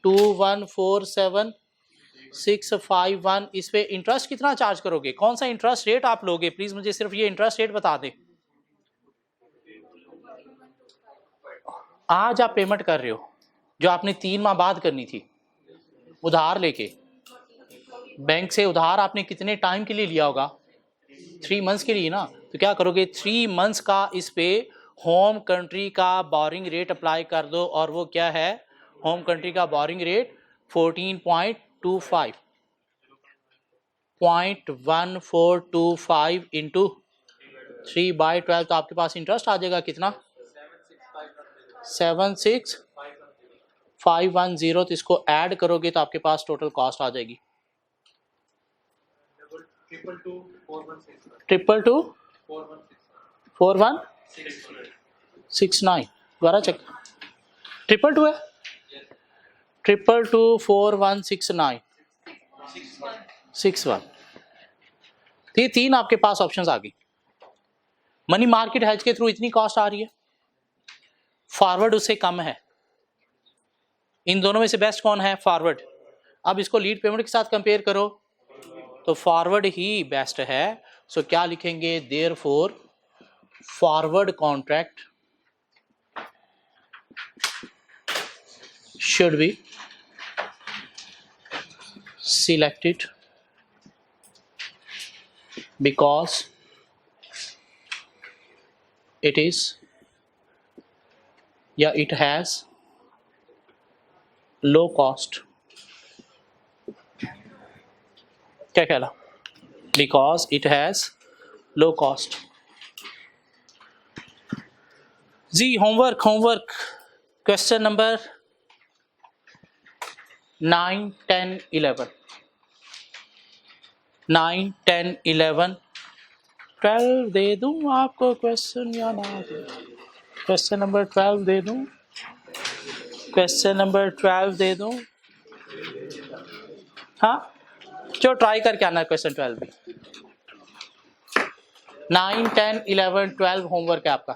A: 2147,651। इस पे इंटरेस्ट कितना चार्ज करोगे? कौन सा इंटरेस्ट रेट आप लोगे? प्लीज मुझे सिर्फ ये इंटरेस्ट रेट बता दें। आज आप पेमेंट कर रहे हो जो आपने 3 माह बाद करनी थी, उधार लेके। बैंक से उधार आपने कितने टाइम के लिए लिया होगा? 3 मंथ्स के लिए ना। तो क्या करोगे? 3 मंथ्स का इस पे होम कंट्री का बोरिंग रेट अप्लाई कर दो। और वो क्या है? होम कंट्री का बोरिंग रेट 14.25, 0.1425 इंटू 3/12। तो आपके पास इंटरेस्ट आ जाएगा कितना? 76510। तो इसको ऐड करोगे तो आपके पास टोटल कॉस्ट आ जाएगी 2224169। दोबारा चेक, 222 है, 2224169 61। तो ये 3 आपके पास ऑप्शंस आ गई। मनी मार्केट हेज के थ्रू इतनी कॉस्ट आ रही है, फॉरवर्ड उससे कम है। इन दोनों में से बेस्ट कौन है? फॉरवर्ड। अब इसको लीड पेमेंट के साथ कंपेयर करो तो फॉरवर्ड ही बेस्ट है। सो क्या लिखेंगे? Therefore forward contract should be selected because it is, yeah, it has low cost। क्या कहला? because it has low cost। जी होमवर्क क्वेश्चन नंबर 9, 10, 11 9, 10, 11, 12 दे दूं आपको क्वेश्चन या ना? क्वेश्चन नंबर 12 दे दूं? क्वेश्चन नंबर 12 दे दूं? हाँ, जो ट्राई करके आना है क्वेश्चन 12 भी। 9, 10, 11, 12 होमवर्क है आपका।